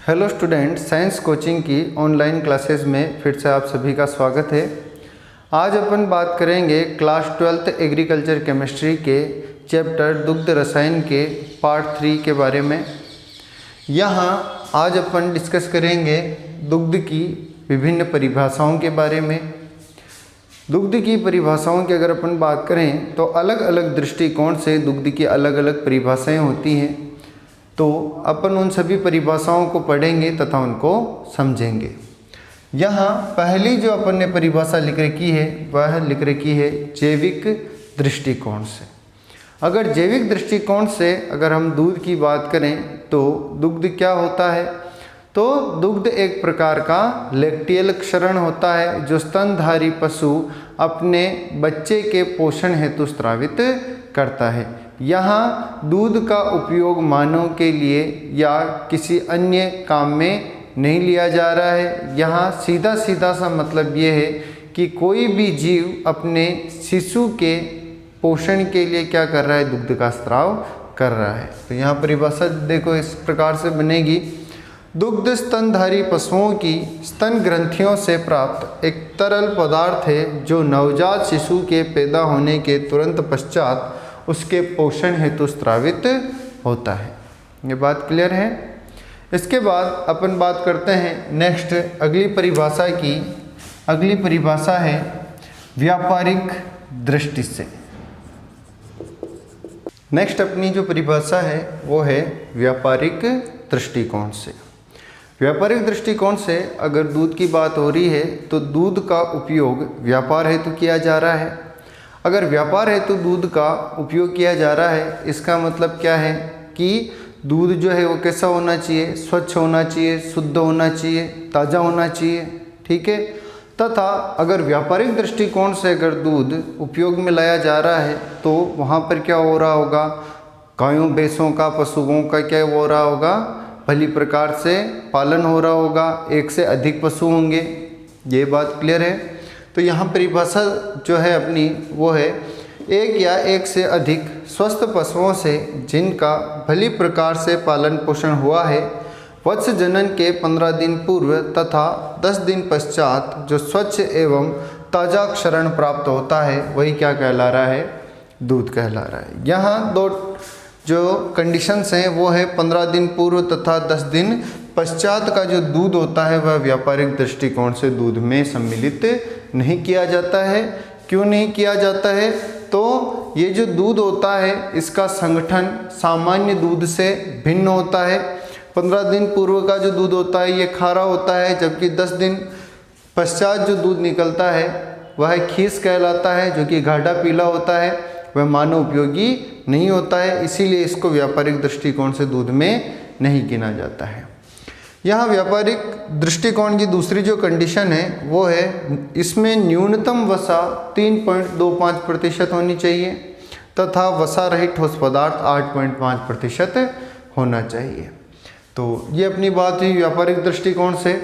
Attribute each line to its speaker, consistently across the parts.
Speaker 1: Hello student, science coaching की online classes में फिर से आप सभी का स्वागत है। आज अपन बात करेंगे क्लास 12th एग्रीकल्चर केमिस्ट्री के चैप्टर दुग्ध रसायन के पार्ट 3 के बारे में। यहाँ आज अपन डिस्कस करेंगे दुग्ध की विभिन्न परिभाषाओं के बारे में। दुग्ध की परिभाषाओं की अगर अपन बात करें तो अलग अलग दृष्टिकोण से दुग्ध की अलग अलग परिभाषाएं होती हैं, तो अपन उन सभी परिभाषाओं को पढ़ेंगे तथा उनको समझेंगे। यहाँ पहली जो अपन ने परिभाषा लिख रखी है वह लिख रखी है जैविक दृष्टिकोण से। अगर जैविक दृष्टिकोण से अगर हम दूध की बात करें तो दुग्ध क्या होता है, तो दुग्ध एक प्रकार का लैक्टियल क्षरण होता है जो स्तनधारी पशु अपने बच्चे के पोषण हेतु स्रावित करता है। यहाँ दूध का उपयोग मानव के लिए या किसी अन्य काम में नहीं लिया जा रहा है। यहाँ सीधा सा मतलब ये है कि कोई भी जीव अपने शिशु के पोषण के लिए क्या कर रहा है, दुग्ध का स्राव कर रहा है। तो यहाँ परिभाषा देखो इस प्रकार से बनेगी। दुग्ध स्तनधारी पशुओं की स्तन ग्रंथियों से प्राप्त एक तरल पदार्थ है जो नवजात शिशु के पैदा होने के तुरंत पश्चात उसके पोषण हेतु स्रावित होता है। ये बात क्लियर है। इसके बाद अपन बात करते हैं नेक्स्ट अगली परिभाषा की। अगली परिभाषा है व्यापारिक दृष्टि से। नेक्स्ट अपनी जो परिभाषा है वो है व्यापारिक दृष्टिकोण से। व्यापारिक दृष्टिकोण से अगर दूध की बात हो रही है तो दूध का उपयोग व्यापार हेतु किया जा रहा है। अगर व्यापार हेतु दूध का उपयोग किया जा रहा है, इसका मतलब क्या है कि दूध जो है वो कैसा होना चाहिए, स्वच्छ होना चाहिए, शुद्ध होना चाहिए, ताज़ा होना चाहिए, ठीक है। तथा अगर व्यापारिक दृष्टिकोण से अगर दूध उपयोग में लाया जा रहा है तो वहाँ पर क्या हो रहा होगा, गायों भैंसों का पशुओं का क्या हो रहा होगा, भली प्रकार से पालन हो रहा होगा, एक से अधिक पशु होंगे। ये बात क्लियर है। तो यहाँ परिभाषा जो है अपनी वो है एक या एक से अधिक स्वस्थ पशुओं से जिनका भली प्रकार से पालन पोषण हुआ है, वत्स जनन के 15 दिन पूर्व तथा 10 दिन पश्चात जो स्वच्छ एवं ताज़ा क्षरण प्राप्त होता है वही क्या कहला रहा है, दूध कहला रहा है। यहाँ दो जो कंडीशंस हैं वो है 15 दिन पूर्व तथा 10 दिन पश्चात का जो दूध होता है वह व्यापारिक दृष्टिकोण से दूध में सम्मिलित नहीं किया जाता है। क्यों नहीं किया जाता है, तो ये जो दूध होता है इसका संगठन सामान्य दूध से भिन्न होता है। 15 दिन पूर्व का जो दूध होता है ये खारा होता है, जबकि 10 दिन पश्चात जो दूध निकलता है वह खीस कहलाता है जो कि गाढ़ा पीला होता है, वह मानव उपयोगी नहीं होता है। इसीलिए इसको व्यापारिक दृष्टिकोण से दूध में नहीं गिना जाता है। यहाँ व्यापारिक दृष्टिकोण की दूसरी जो कंडीशन है वो है इसमें न्यूनतम वसा 3.25% होनी चाहिए तथा वसा रहित ठोस पदार्थ 8.5% होना चाहिए। तो ये अपनी बात हुई व्यापारिक दृष्टिकोण से।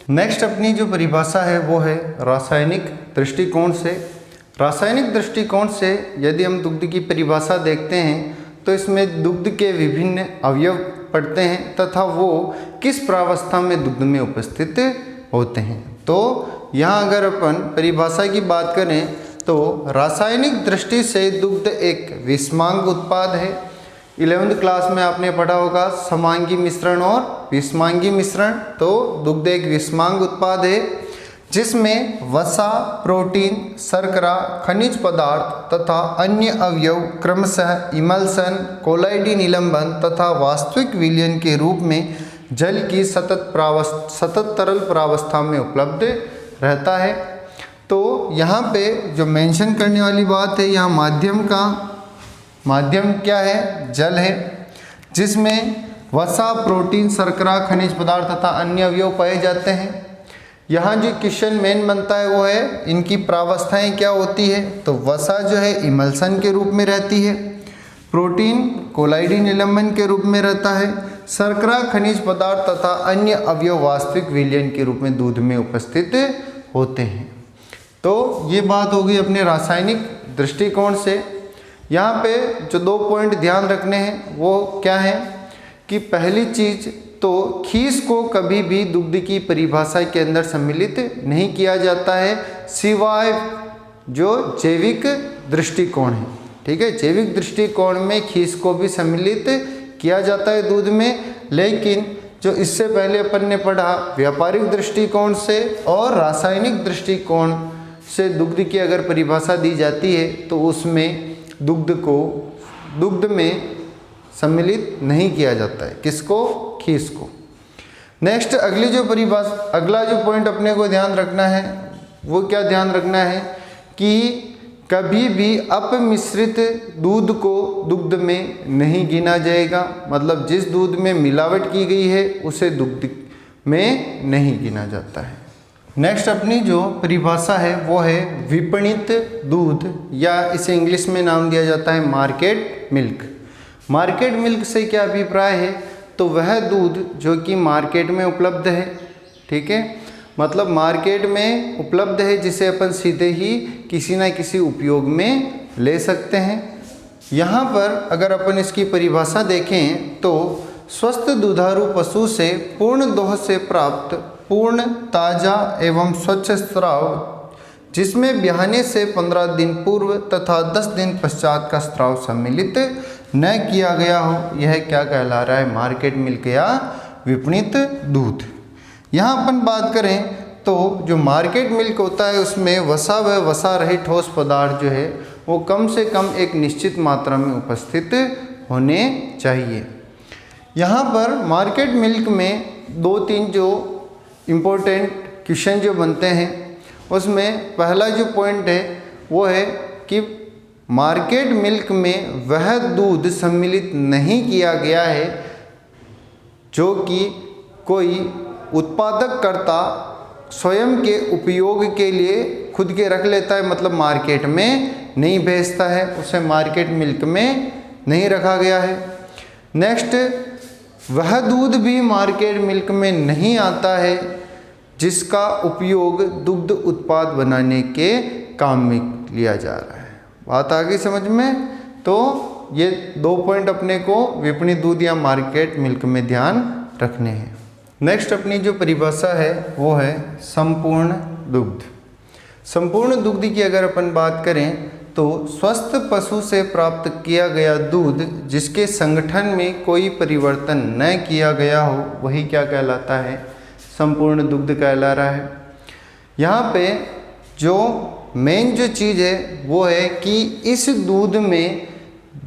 Speaker 1: नेक्स्ट अपनी जो परिभाषा है वो है रासायनिक दृष्टिकोण से। रासायनिक दृष्टिकोण से यदि हम दुग्ध की परिभाषा देखते हैं तो इसमें दुग्ध के विभिन्न अवयव पढ़ते हैं तथा वो किस प्रावस्था में दुग्ध में उपस्थित होते हैं। तो यहाँ अगर अपन परिभाषा की बात करें तो रासायनिक दृष्टि से दुग्ध एक विषमांग उत्पाद है। 11th क्लास में आपने पढ़ा होगा समांगी मिश्रण और विषमांगी मिश्रण। तो दुग्ध एक विषमांग उत्पाद है जिसमें वसा, प्रोटीन, शर्करा, खनिज पदार्थ तथा अन्य अवयव क्रमशः इमल्सन, कोलाइडी निलंबन तथा वास्तविक विलयन के रूप में जल की सतत तरल प्रावस्था में उपलब्ध रहता है। तो यहाँ पे जो मेंशन करने वाली बात है, यहाँ माध्यम क्या है, जल है, जिसमें वसा, प्रोटीन, शर्करा, खनिज पदार्थ तथा अन्य अवयव पाए जाते हैं। यहाँ जो क्वेश्चन मेन बनता है वो है इनकी प्रावस्थाएं क्या होती है। तो वसा जो है इमल्सन के रूप में रहती है, प्रोटीन कोलाइडी निलंबन के रूप में रहता है, शर्करा खनिज पदार्थ तथा अन्य अवयव वास्तविक विलयन के रूप में दूध में उपस्थित होते हैं। तो ये बात होगी अपने रासायनिक दृष्टिकोण से। यहाँ पे जो 2 पॉइंट ध्यान रखने हैं वो क्या है कि पहली चीज़ तो खीस को कभी भी दुग्ध की परिभाषा के अंदर सम्मिलित नहीं किया जाता है, सिवाय जो जैविक दृष्टिकोण है। ठीक है, जैविक दृष्टिकोण में खीस को भी सम्मिलित किया जाता है दूध में, लेकिन जो इससे पहले अपन ने पढ़ा व्यापारिक दृष्टिकोण से और रासायनिक दृष्टिकोण से दुग्ध की अगर परिभाषा दी जाती है तो उसमें दुग्ध में सम्मिलित नहीं किया जाता है। किसको? खीस को। नेक्स्ट अगला जो पॉइंट अपने को ध्यान रखना है वो क्या ध्यान रखना है कि कभी भी अपमिश्रित दूध को दुग्ध में नहीं गिना जाएगा, मतलब जिस दूध में मिलावट की गई है उसे दुग्ध में नहीं गिना जाता है। नेक्स्ट अपनी जो परिभाषा है वो है विपणित दूध, या इसे इंग्लिश में नाम दिया जाता है मार्केट मिल्क। मार्केट मिल्क से क्या अभिप्राय है? तो वह दूध जो कि मार्केट में उपलब्ध है, ठीक है, मतलब मार्केट में उपलब्ध है जिसे अपन सीधे ही किसी न किसी उपयोग में ले सकते हैं। यहाँ पर अगर अपन इसकी परिभाषा देखें तो स्वस्थ दुधारू पशु से पूर्ण दोह से प्राप्त पूर्ण ताज़ा एवं स्वच्छ स्राव जिसमें ब्याहने से 15 दिन पूर्व तथा 10 दिन पश्चात का स्राव सम्मिलित न किया गया हो, यह क्या कहला रहा है? मार्केट मिल्क या विपणित दूध। यहाँ अपन बात करें तो जो मार्केट मिल्क होता है उसमें वसा व वसा रहित ठोस पदार्थ जो है वो कम से कम एक निश्चित मात्रा में उपस्थित होने चाहिए। यहाँ पर मार्केट मिल्क में 2-3 जो इम्पोर्टेंट क्वेश्चन जो बनते हैं उसमें पहला जो पॉइंट है वो है कि मार्केट मिल्क में वह दूध सम्मिलित नहीं किया गया है जो कि कोई उत्पादककर्ता स्वयं के उपयोग के लिए खुद के रख लेता है, मतलब मार्केट में नहीं भेजता है, उसे मार्केट मिल्क में नहीं रखा गया है। नेक्स्ट, वह दूध भी मार्केट मिल्क में नहीं आता है जिसका उपयोग दुग्ध उत्पाद बनाने के काम में लिया जा रहा है। बात आ गई समझ में? तो ये 2 पॉइंट अपने को विपणित दूध या मार्केट मिल्क में ध्यान रखने हैं। नेक्स्ट अपनी जो परिभाषा है वो है संपूर्ण दुग्ध। संपूर्ण दुग्ध की अगर अपन बात करें तो स्वस्थ पशु से प्राप्त किया गया दूध जिसके संगठन में कोई परिवर्तन न किया गया हो वही क्या कहलाता है? संपूर्ण दुग्ध कहला रहा है। यहाँ पे जो मेन जो चीज़ है वो है कि इस दूध में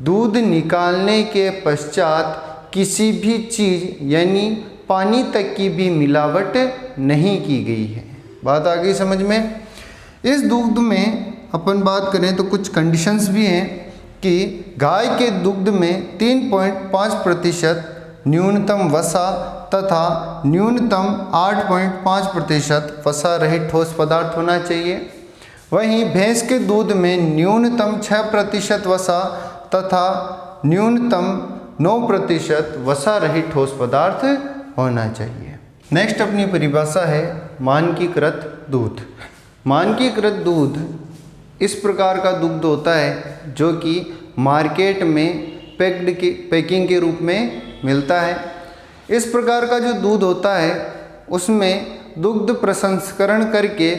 Speaker 1: दूध निकालने के पश्चात किसी भी चीज़ यानी पानी तक की भी मिलावट नहीं की गई है। बात आ गई समझ में? इस दूध में अपन बात करें तो कुछ कंडीशंस भी हैं कि गाय के दुग्ध में 3.5% न्यूनतम वसा तथा न्यूनतम 8.5% वसा रहित ठोस पदार्थ होना चाहिए। वहीं भैंस के दूध में न्यूनतम 6% वसा तथा न्यूनतम 9% वसा रहित ठोस पदार्थ होना चाहिए। नेक्स्ट अपनी परिभाषा है मानकीकृत दूध। मानकीकृत दूध इस प्रकार का दुग्ध होता है जो कि मार्केट में पैकिंग के रूप में मिलता है। इस प्रकार का जो दूध होता है उसमें दुग्ध प्रसंस्करण करके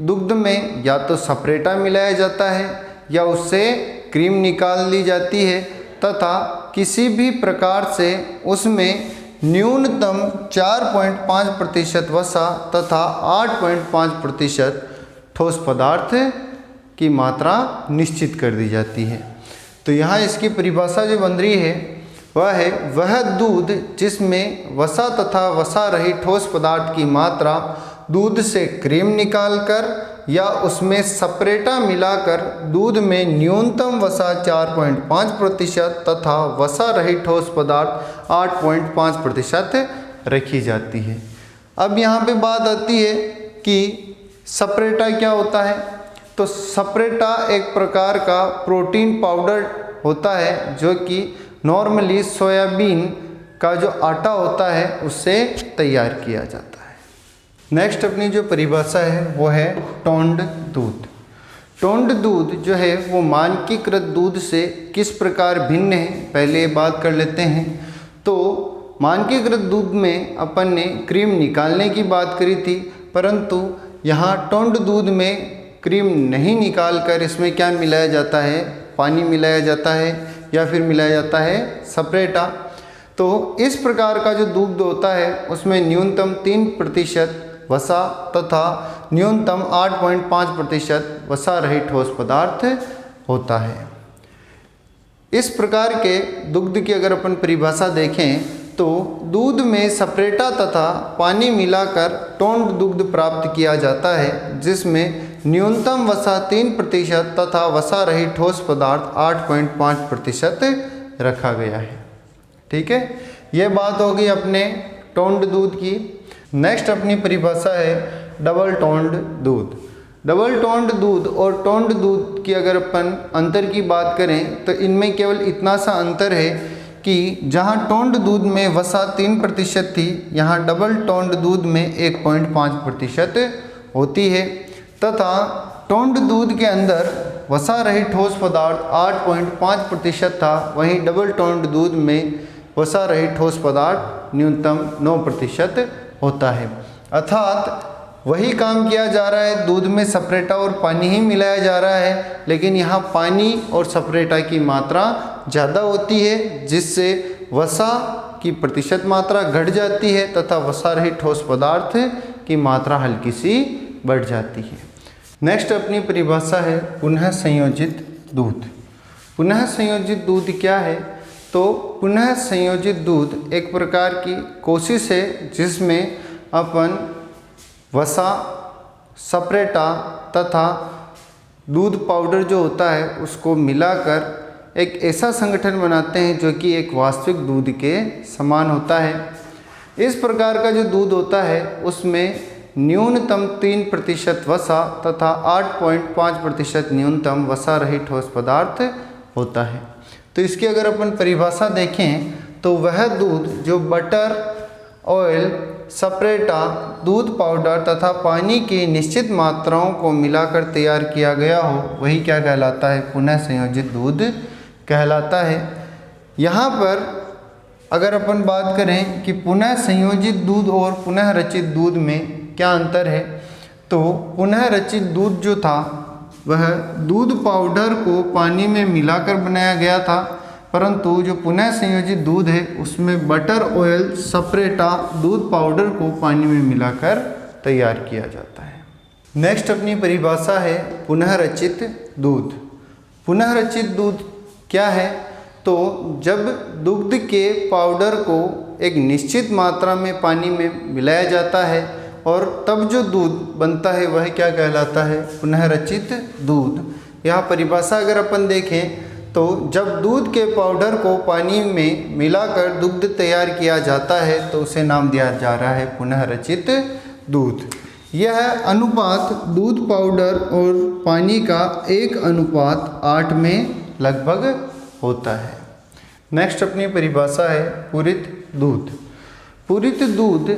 Speaker 1: दुग्ध में या तो सपरेटा मिलाया जाता है या उससे क्रीम निकाल ली जाती है तथा किसी भी प्रकार से उसमें न्यूनतम 4.5% वसा तथा 8.5% ठोस पदार्थ की मात्रा निश्चित कर दी जाती है। तो यहाँ इसकी परिभाषा जो बन रही है वह है वह दूध जिसमें वसा तथा वसा रहित ठोस पदार्थ की मात्रा दूध से क्रीम निकालकर या उसमें सपरेटा मिलाकर दूध में न्यूनतम वसा 4.5% तथा वसा रहित ठोस पदार्थ 8.5% रखी जाती है। अब यहाँ पे बात आती है कि सपरेटा क्या होता है? तो सपरेटा एक प्रकार का प्रोटीन पाउडर होता है जो कि नॉर्मली सोयाबीन का जो आटा होता है उससे तैयार किया जाता है। नेक्स्ट अपनी जो परिभाषा है वो है टोंड दूध। टोंड दूध जो है वो मानकीकृत दूध से किस प्रकार भिन्न है, पहले बात कर लेते हैं। तो मानकीकृत दूध में अपन ने क्रीम निकालने की बात करी थी, परंतु यहाँ टोंड दूध में क्रीम नहीं निकाल कर इसमें क्या मिलाया जाता है, पानी मिलाया जाता है या फिर मिलाया जाता है सपरेटा। तो इस प्रकार का जो दूध होता है उसमें न्यूनतम 3% वसा तथा न्यूनतम 8.5% वसा रहित ठोस पदार्थ होता है। इस प्रकार के दुग्ध की अगर अपन परिभाषा देखें तो दूध में सपरेटा तथा पानी मिलाकर टोंड दुग्ध प्राप्त किया जाता है, जिसमें न्यूनतम वसा 3% तथा वसा रहित ठोस पदार्थ 8.5% रखा गया है। ठीक है, यह बात होगी अपने टोंड दूध की। नेक्स्ट अपनी परिभाषा है डबल टोंड दूध। डबल टोंड दूध और टोंड दूध की अगर अपन अंतर की बात करें तो इनमें केवल इतना सा अंतर है कि जहां टोंड दूध में वसा 3% थी, यहाँ डबल टोंड दूध में 1.5% होती है तथा टोंड दूध के अंदर वसा रहित ठोस पदार्थ 8.5% था, वहीं डबल टोंड दूध में वसा रहित ठोस पदार्थ न्यूनतम 9% होता है। अर्थात वही काम किया जा रहा है, दूध में सपरेटा और पानी ही मिलाया जा रहा है, लेकिन यहाँ पानी और सपरेटा की मात्रा ज़्यादा होती है, जिससे वसा की प्रतिशत मात्रा घट जाती है तथा वसा रहित ठोस पदार्थ की मात्रा हल्की सी बढ़ जाती है। नेक्स्ट अपनी परिभाषा है पुनः संयोजित दूध। पुनः संयोजित दूध क्या है? तो पुनः संयोजित दूध एक प्रकार की कोशिश है जिसमें अपन वसा, सपरेटा तथा दूध पाउडर जो होता है उसको मिलाकर एक ऐसा संगठन बनाते हैं जो कि एक वास्तविक दूध के समान होता है। इस प्रकार का जो दूध होता है उसमें न्यूनतम 3% वसा तथा 8.5% न्यूनतम वसा रहित ठोस पदार्थ होता है। तो इसकी अगर अपन परिभाषा देखें तो वह दूध जो बटर, ऑयल, सपरेटा, दूध पाउडर तथा पानी की निश्चित मात्राओं को मिलाकर तैयार किया गया हो, वही क्या कहलाता है? पुनः संयोजित दूध कहलाता है। यहाँ पर अगर अपन बात करें कि पुनः संयोजित दूध और पुनः रचित दूध में क्या अंतर है, तो पुनः रचित दूध जो था वह दूध पाउडर को पानी में मिलाकर बनाया गया था, परंतु जो पुनः संयोजित दूध है उसमें बटर, ऑयल, सपरेटा, दूध पाउडर को पानी में मिलाकर तैयार किया जाता है। नेक्स्ट अपनी परिभाषा है पुनः रचित दूध। पुनः रचित दूध क्या है? तो जब दुग्ध के पाउडर को एक निश्चित मात्रा में पानी में मिलाया जाता है और तब जो दूध बनता है वह क्या कहलाता है? पुनः रचित दूध। यहाँ परिभाषा अगर अपन देखें तो जब दूध के पाउडर को पानी में मिलाकर दुग्ध तैयार किया जाता है तो उसे नाम दिया जा रहा है पुनः रचित दूध। यह अनुपात दूध पाउडर और पानी का 1:8 में लगभग होता है। नेक्स्ट अपनी परिभाषा है पूरित दूध। पूरित दूध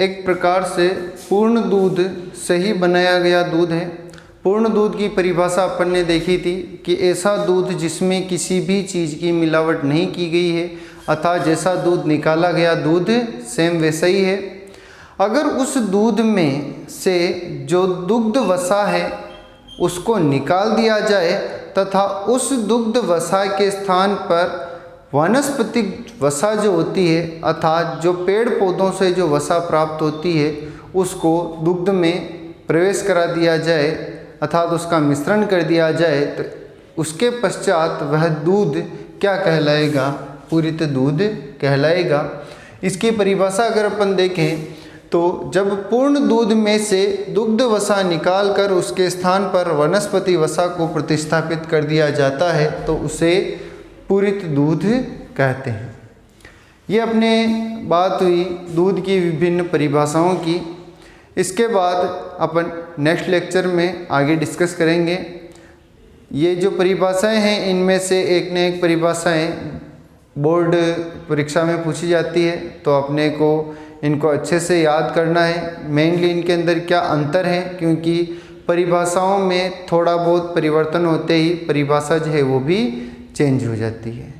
Speaker 1: एक प्रकार से पूर्ण दूध से ही बनाया गया दूध है। पूर्ण दूध की परिभाषा अपन ने देखी थी कि ऐसा दूध जिसमें किसी भी चीज़ की मिलावट नहीं की गई है, अर्थात जैसा दूध निकाला गया दूध सेम वैसा ही है। अगर उस दूध में से जो दुग्ध वसा है उसको निकाल दिया जाए तथा उस दुग्ध वसा के स्थान पर वानस्पतिक वसा जो होती है, अर्थात जो पेड़ पौधों से जो वसा प्राप्त होती है उसको दुग्ध में प्रवेश करा दिया जाए, अर्थात उसका मिश्रण कर दिया जाए, तो उसके पश्चात वह दूध क्या कहलाएगा? पूरित दूध कहलाएगा। इसकी परिभाषा अगर अपन देखें तो जब पूर्ण दूध में से दुग्ध वसा निकालकर उसके स्थान पर वनस्पति वसा को प्रतिस्थापित कर दिया जाता है तो उसे पूरित दूध कहते हैं। ये अपने बात हुई दूध की विभिन्न परिभाषाओं की। इसके बाद अपन नेक्स्ट लेक्चर में आगे डिस्कस करेंगे। ये जो परिभाषाएं हैं इनमें से एक न एक परिभाषाएं बोर्ड परीक्षा में पूछी जाती है, तो अपने को इनको अच्छे से याद करना है। मेनली इनके अंदर क्या अंतर है, क्योंकि परिभाषाओं में थोड़ा बहुत परिवर्तन होते ही परिभाषा जो है वो भी चेंज हो जाती है।